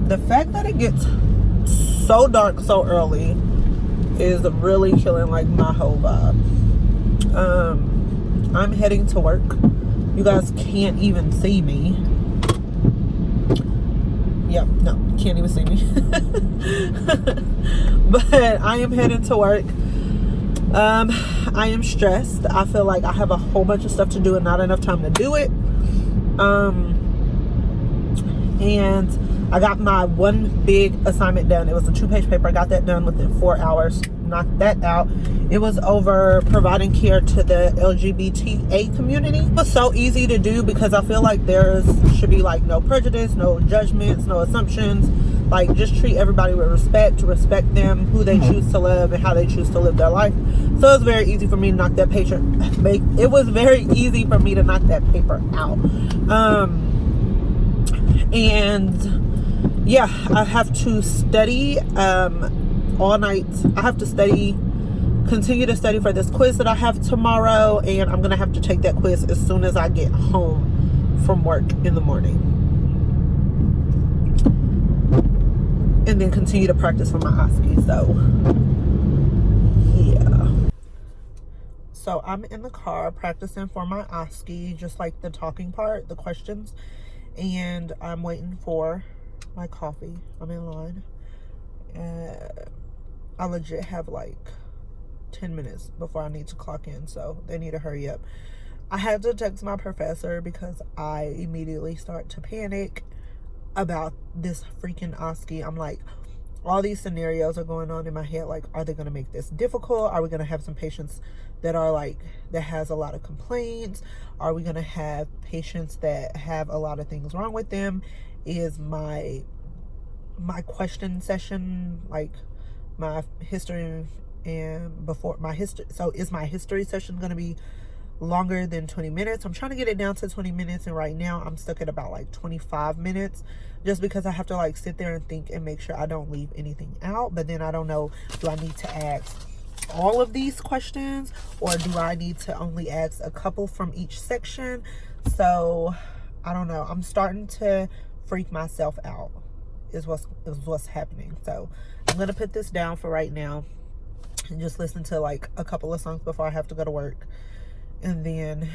The fact that it gets so dark so early is really killing like my whole vibe. I'm heading to work. You guys can't even see me. Yep, no, can't even see me. But I am heading to work. I am stressed. I feel like I have a whole bunch of stuff to do and not enough time to do it. And I got my one big assignment done. It was a 2-page paper. I got that done within 4 hours. Knocked that out. It was over providing care to the LGBTA community. It was so easy to do because I feel like there should be like no prejudice, no judgments, no assumptions. Like, just treat everybody with respect, respect them, who they choose to love and how they choose to live their life. So it was very easy for me to knock that paper. It was very easy for me to knock that paper out. And yeah, I have to study all night. I have to continue to study for this quiz that I have tomorrow, and I'm gonna have to take that quiz as soon as I get home from work in the morning, and then continue to practice for my OSCE. So yeah, so I'm in the car practicing for my OSCE, just like the talking part, the questions, and I'm waiting for my coffee. I'm in line. I legit have like 10 minutes before I need to clock in, so they need to hurry up. I had to text my professor because I immediately start to panic about this freaking OSCE. I'm like, all these scenarios are going on in my head. Like, are they going to make this difficult? Are we going to have some patients that are like, that has a lot of complaints? Are we going to have patients that have a lot of things wrong with them? Is my question session, like my history and before my history, so is my history session going to be longer than 20 minutes? I'm trying to get it down to 20 minutes, and right now I'm stuck at about like 25 minutes, just because I have to like sit there and think and make sure I don't leave anything out. But then I don't know, do I need to ask all of these questions, or do I need to only ask a couple from each section? So I don't know. I'm starting to freak myself out is what's happening. So I'm gonna put this down for right now and just listen to like a couple of songs before I have to go to work. And then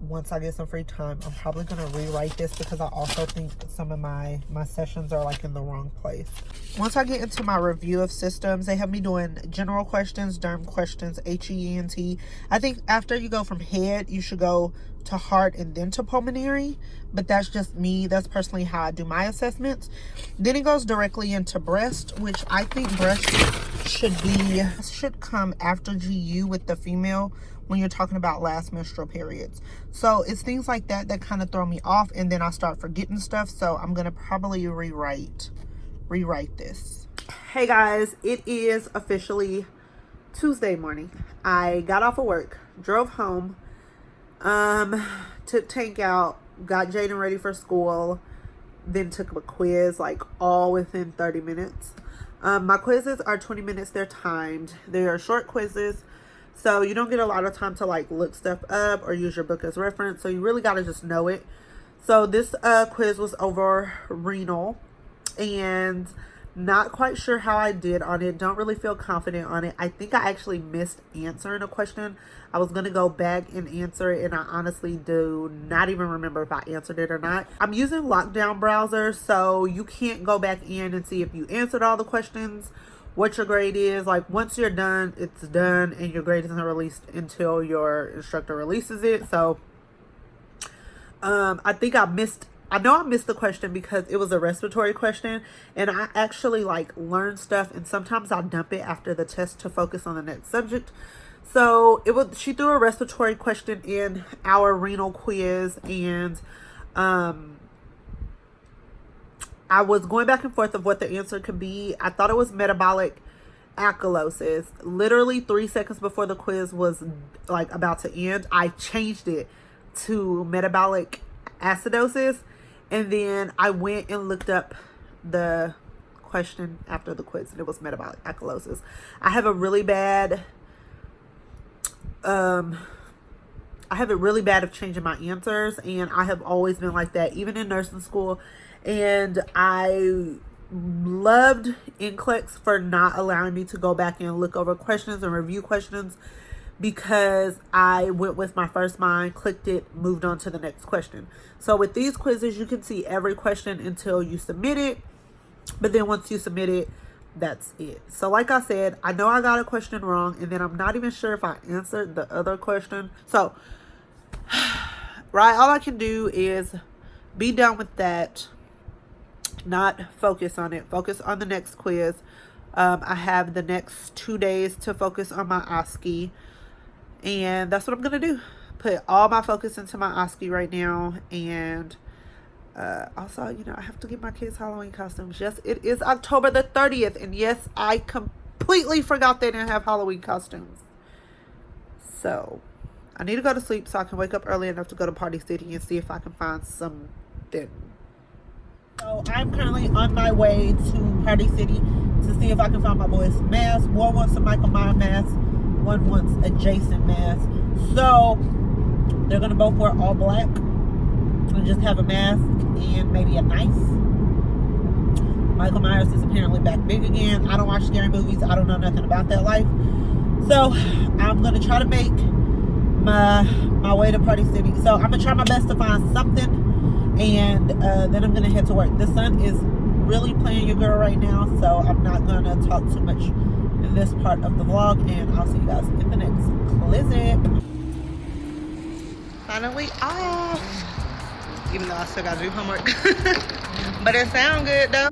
once I get some free time, I'm probably gonna rewrite this, because I also think some of my sessions are like in the wrong place. Once I get into my review of systems, they have me doing general questions, derm questions, HENT. I think after you go from head, you should go to heart and then to pulmonary, but that's just me. That's personally how I do my assessments. Then it goes directly into breast, which I think breast should come after GU with the female when you're talking about last menstrual periods. So it's things like that that kind of throw me off, and then I start forgetting stuff. So I'm gonna probably rewrite this. Hey guys, it is officially Tuesday morning. I got off of work, drove home, took Tank out, got Jaden ready for school, then took a quiz, like all within 30 minutes. My quizzes are 20 minutes. They're timed. They are short quizzes, so you don't get a lot of time to like look stuff up or use your book as reference. So you really got to just know it. So this quiz was over renal, and not quite sure how I did on it. Don't really feel confident on it. I think I actually missed answering a question. I was going to go back and answer it, and I honestly do not even remember if I answered it or not. I'm using Lockdown browser, so you can't go back in and see if you answered all the questions, what your grade is. Like, once you're done, it's done, and your grade isn't released until your instructor releases it. So I know I missed the question because it was a respiratory question, and I actually like learned stuff, and sometimes I dump it after the test to focus on the next subject. So she threw a respiratory question in our renal quiz, and I was going back and forth of what the answer could be. I thought it was metabolic acidosis. Literally 3 seconds before the quiz was like about to end, I changed it to metabolic acidosis, and then I went and looked up the question after the quiz, and it was metabolic acidosis. I have a really bad of changing my answers, and I have always been like that, even in nursing school And I loved NCLEX for not allowing me to go back and look over questions and review questions, because I went with my first mind, clicked it, moved on to the next question. So with these quizzes, you can see every question until you submit it. But then once you submit it, that's it. So like I said, I know I got a question wrong, and then I'm not even sure if I answered the other question. So, right, all I can do is be done with that, not focus on it. Focus on the next quiz. I have the next 2 days to focus on my OSCE, and that's what I'm going to do. Put all my focus into my OSCE right now, and also, you know, I have to get my kids Halloween costumes. Yes, it is October the 30th. And yes, I completely forgot they didn't have Halloween costumes. So, I need to go to sleep so I can wake up early enough to go to Party City and see if I can find something. So, I'm currently on my way to Party City to see if I can find my boys' mask. One wants a Michael Myers mask. One wants a Jason mask. So, they're going to both wear all black and just have a mask and maybe a knife. Michael Myers is apparently back big again. I don't watch scary movies. I don't know nothing about that life. So I'm going to try to make my way to Party City. So I'm going to try my best to find something, and then I'm going to head to work. The sun is really playing your girl right now, so I'm not going to talk too much in this part of the vlog, and I'll see you guys in the next clip. Finally off. Even though I still gotta do homework. But it sounds good though.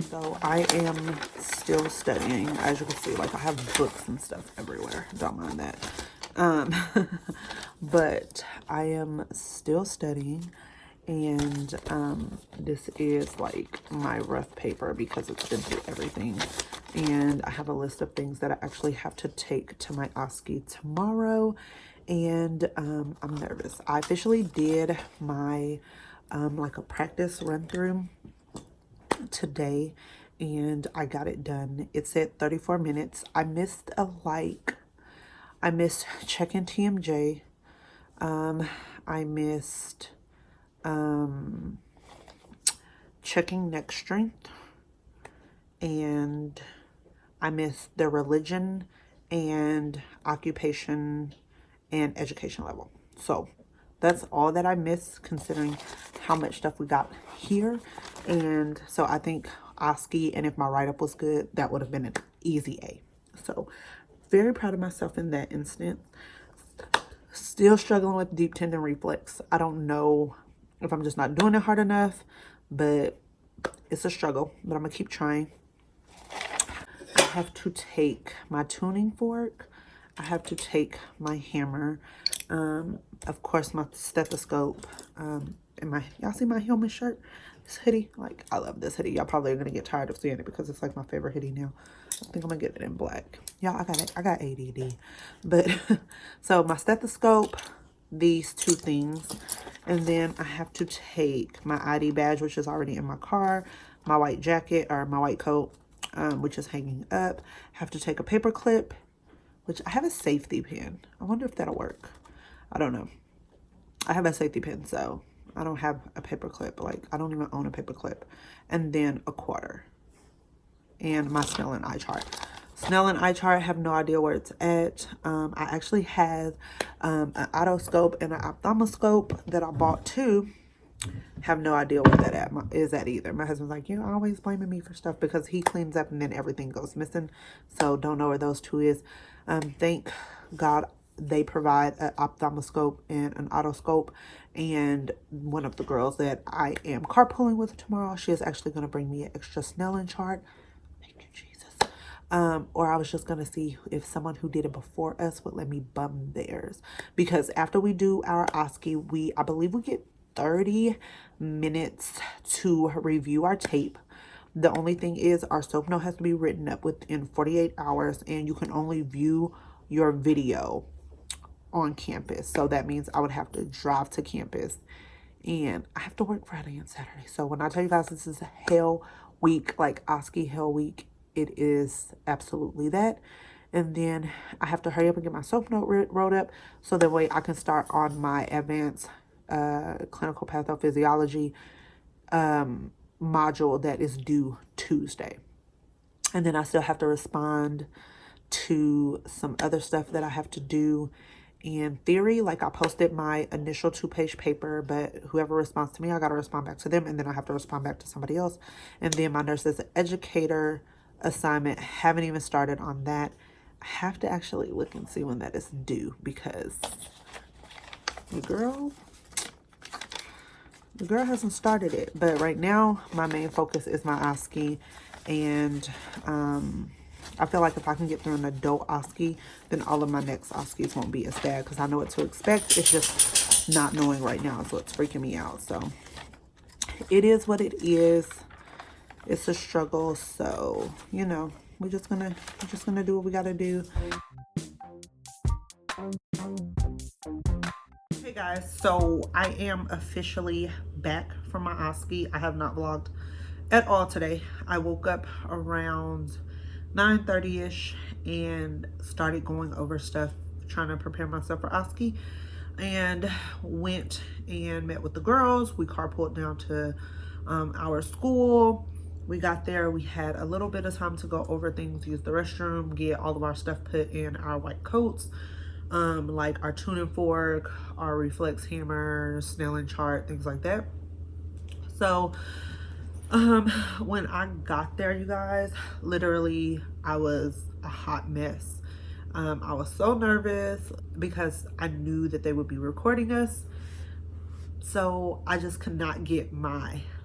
So I am still studying. As you can see, like I have books and stuff everywhere. Don't mind that. But I am still studying, and this is like my rough paper because it's been through everything, and I have a list of things that I actually have to take to my OSCE tomorrow, and I'm nervous. I officially did my like a practice run through today, and I got it done. It said 34 minutes. I missed checking TMJ. I missed checking neck strength, and I missed the religion and occupation and education level. So that's all that I missed, considering how much stuff we got here. And so I think OSCE, and if my write-up was good, that would have been an easy A. So very proud of myself in that instance. Still struggling with deep tendon reflex. I don't know if I'm just not doing it hard enough, but it's a struggle, but I'm gonna keep trying. I have to take my tuning fork. I have to take my hammer. Of course, my stethoscope. And y'all see my helmet shirt? This hoodie, like, I love this hoodie. Y'all probably are gonna get tired of seeing it because it's like my favorite hoodie now. I think I'm gonna get it in black. Y'all, I got ADD. But so my stethoscope, these two things, and then I have to take my ID badge, which is already in my car, my white jacket or my white coat, which is hanging up. I have to take a paper clip, which I have a safety pin. I wonder if that'll work. I don't know. I have a safety pin, so I don't have a paper clip. Like, I don't even own a paper clip. And then a quarter. And my Snell and eye chart. Snell and eye chart, I have no idea where it's at. I actually have an otoscope and an ophthalmoscope that I bought too. Have no idea where that is at either. My husband's like, you're always blaming me for stuff, because he cleans up and then everything goes missing. So don't know where those two is. Thank God they provide an ophthalmoscope and an otoscope. And one of the girls that I am carpooling with tomorrow, she is actually going to bring me an extra Snellen chart. Thank you, Jesus. Or I was just going to see if someone who did it before us would let me bum theirs. Because after we do our OSCE, I believe we get 30 minutes to review our tape. The only thing is our soap note has to be written up within 48 hours, and you can only view your video on campus. So that means I would have to drive to campus and I have to work Friday and Saturday. So when I tell you guys this is a hell week, like OSCE hell week, it is absolutely that. And then I have to hurry up and get my soap note wrote up so that way I can start on my advanced clinical pathophysiology module that is due Tuesday. And then I still have to respond to some other stuff that I have to do in theory. Like I posted my initial 2-page paper, but whoever responds to me, I got to respond back to them. And then I have to respond back to somebody else. And then my nurse as an educator assignment, haven't even started on that. I have to actually look and see when that is due because the girl hasn't started it. But right now, my main focus is my OSCE. And I feel like if I can get through an adult OSCE, then all of my next OSCEs won't be as bad because I know what to expect. It's just not knowing right now is what's freaking me out. So it is what it is. It's a struggle. So, you know, we're just gonna do what we gotta do. Hey guys, so I am officially back from my OSCE. I have not vlogged at all today. I woke up around 9:30ish and started going over stuff, trying to prepare myself for OSCE, and went and met with the girls. We carpooled down to our school. We got there, we had a little bit of time to go over things, use the restroom, get all of our stuff put in our white coats, like our tuning fork, our reflex hammer, Snellen chart, things like that. So when I got there, you guys, literally I was a hot mess. I was so nervous because I knew that they would be recording us. So I just could not get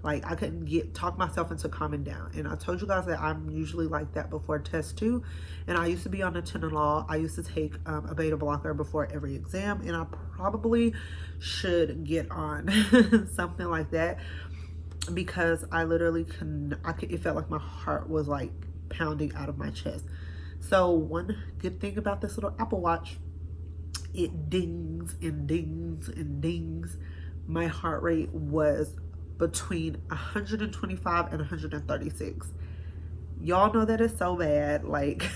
I couldn't talk myself into calming down. And I told you guys that I'm usually like that before test 2. And I used to be on Atenolol. I used to take a beta blocker before every exam. And I probably should get on something like that because I literally it felt like my heart was like pounding out of my chest. So one good thing about this little Apple Watch, it dings and dings and dings. My heart rate was between 125 and 136. Y'all know that is so bad. Like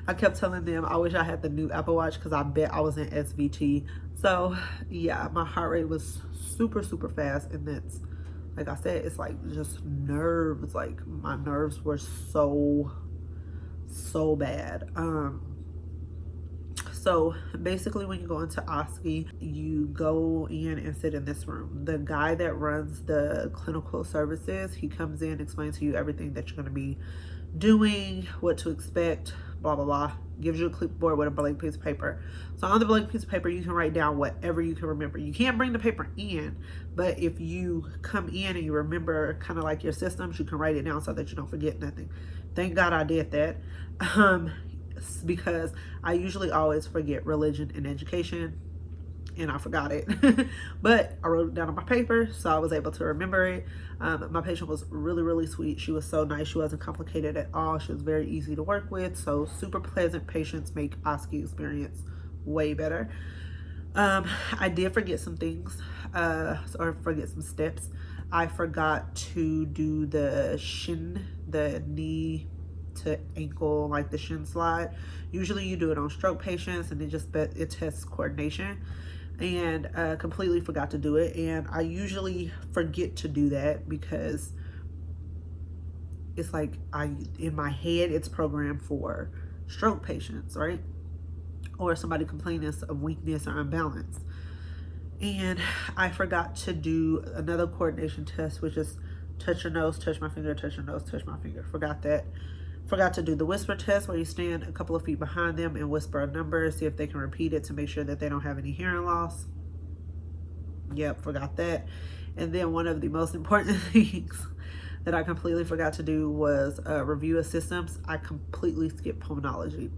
I kept telling them I wish I had the new Apple Watch because I bet I was in SVT. So yeah, my heart rate was super fast, and that's, like I said, it's like just nerves. Like my nerves were so bad. So basically when you go into OSCE, you go in and sit in this room. The guy that runs the clinical services, he comes in, explains to you everything that you're going to be doing, what to expect, blah, blah, blah. Gives you a clipboard with a blank piece of paper. So on the blank piece of paper, you can write down whatever you can remember. You can't bring the paper in, but if you come in and you remember kind of like your systems, you can write it down so that you don't forget nothing. Thank God I did that. Because I usually always forget religion and education, and I forgot it. But I wrote it down on my paper, so I was able to remember it. My patient was really sweet. She was so nice. She wasn't complicated at all. She was very easy to work with. So super pleasant patients make OSCE experience way better. I did forget some things, or forget some steps. I forgot to do the shin, the knee to ankle, like the shin slide. Usually you do it on stroke patients, and it tests coordination, and completely forgot to do it. And I usually forget to do that because it's like in my head it's programmed for stroke patients, right? Or somebody complaining of weakness or imbalance. And I forgot to do another coordination test, which is touch your nose, touch my finger, touch your nose, touch my finger. Forgot that. Forgot to do the whisper test, where you stand a couple of feet behind them and whisper a number, see if they can repeat it to make sure that they don't have any hearing loss. Yep, forgot that. And then one of the most important things that I completely forgot to do was review of systems. I completely skipped pulmonology.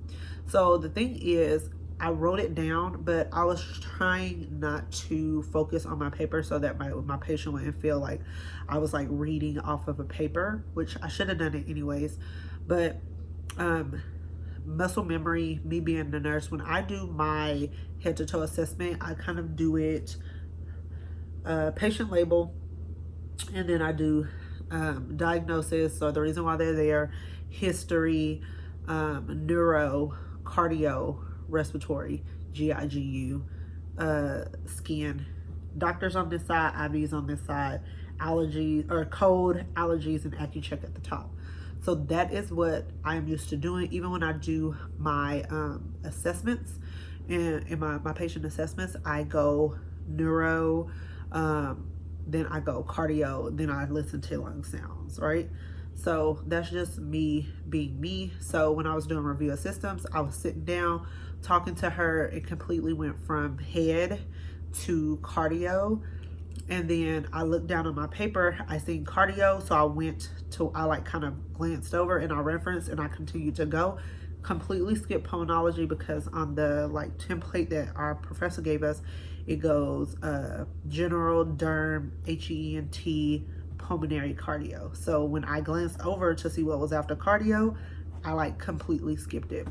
So the thing is, I wrote it down, but I was trying not to focus on my paper so that my patient wouldn't feel like I was like reading off of a paper, which I should have done it anyways. But muscle memory, me being the nurse, when I do my head to toe assessment, I kind of do it patient label, and then I do diagnosis, so the reason why they're there, history, neuro, cardio, respiratory, GIGU, skin, doctors on this side, IVs on this side, allergies or cold, allergies, and AccuCheck at the top. So that is what I'm used to doing. Even when I do my assessments and in my patient assessments, I go neuro, then I go cardio, then I listen to lung sounds, right? So that's just me being me. So when I was doing review of systems, I was sitting down talking to her. It completely went from head to cardio. And then I looked down on my paper, I seen cardio, so I like kind of glanced over and I referenced and I continued to go. Completely skipped pulmonology because on the like template that our professor gave us, it goes general, derm, HENT, pulmonary, cardio. So when I glanced over to see what was after cardio, I like completely skipped it.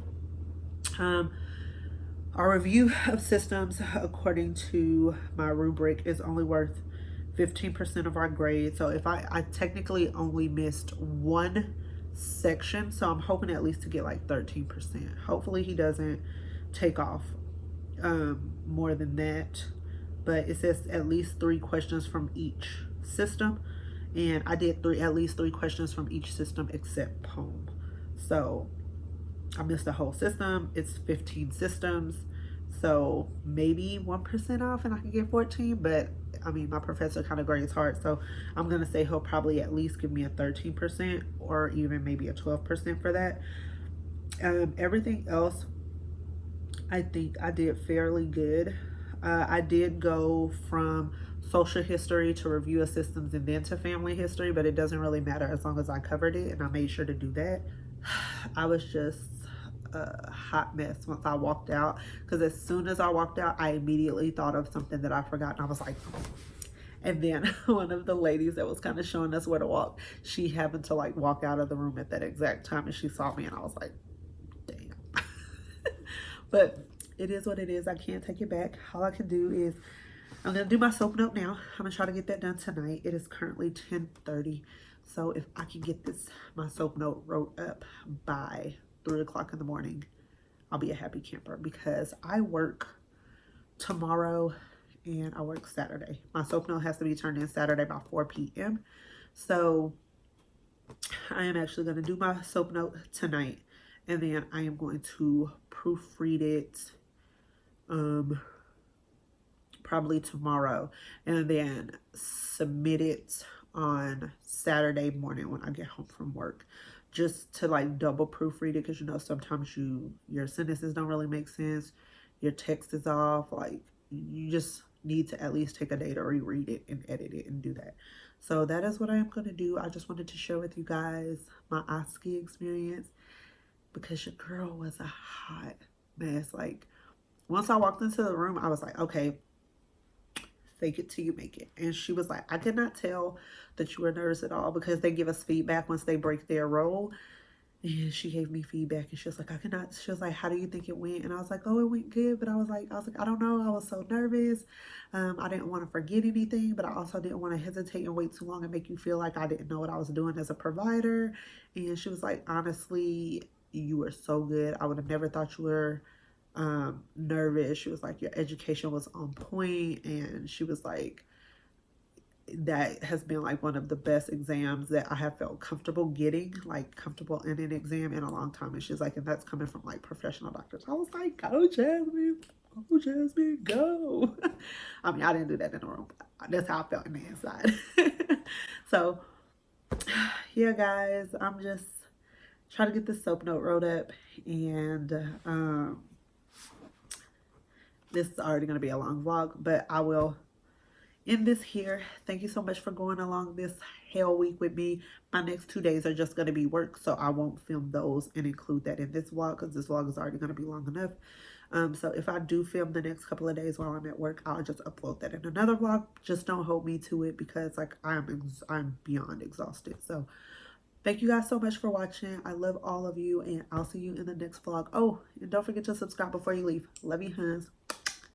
Our review of systems, according to my rubric, is only worth 15% of our grade. So if I technically only missed one section, so I'm hoping at least to get like 13%. Hopefully he doesn't take off more than that, but it says at least 3 questions from each system, and I did at least 3 questions from each system except POEM. So I missed the whole system. It's 15 systems, so maybe 1% off and I can get 14, but I mean, my professor kind of grades hard, so I'm gonna say he'll probably at least give me a 13% or even maybe a 12% for that. Everything else, I think I did fairly good. I did go from social history to review of systems and then to family history, but it doesn't really matter as long as I covered it, and I made sure to do that. I was just a hot mess once I walked out, because as soon as I walked out, I immediately thought of something that I forgot, and I was like, and then one of the ladies that was kind of showing us where to walk, she happened to like walk out of the room at that exact time, and she saw me, and I was like, damn. But it is what it is. I can't take it back. All I can do is I'm gonna do my soap note now. I'm gonna try to get that done tonight. It is currently 10:30, so if I can get my soap note wrote up by 3 o'clock in the morning, I'll be a happy camper, because I work tomorrow and I work Saturday. My soap note has to be turned in Saturday by 4 p.m. So I am actually going to do my soap note tonight, and then I am going to proofread it probably tomorrow, and then submit it on Saturday morning when I get home from work, just to like double proofread it, because you know sometimes your sentences don't really make sense, your text is off, like you just need to at least take a day to reread it and edit it and do that. So that is what I am going to do. I just wanted to share with you guys my OSCE experience, because your girl was a hot mess. Like once I walked into the room, I was like, okay, fake it till you make it. And she was like, I could not tell that you were nervous at all, because they give us feedback once they break their role. And she gave me feedback, and she was like, she was like, how do you think it went? And I was like, oh, it went good. But I was like, I don't know. I was so nervous. I didn't want to forget anything, but I also didn't want to hesitate and wait too long and make you feel like I didn't know what I was doing as a provider. And she was like, honestly, you were so good. I would have never thought you were nervous. She was like, your education was on point. And she was like, that has been like one of the best exams that I have felt comfortable getting, like comfortable in an exam in a long time. And she's like, and that's coming from like professional doctors. I was like, go Jasmine, go Jasmine, go. I mean, I didn't do that in the room, but that's how I felt in the inside. So yeah, guys, I'm just trying to get this soap note wrote up, and this is already going to be a long vlog, but I will end this here. Thank you so much for going along this hell week with me. My next 2 days are just going to be work, so I won't film those and include that in this vlog, because this vlog is already going to be long enough. So if I do film the next couple of days while I'm at work, I'll just upload that in another vlog. Just don't hold me to it, because like I'm beyond exhausted. So thank you guys so much for watching. I love all of you, and I'll see you in the next vlog. Oh, and don't forget to subscribe before you leave. Love you, huns.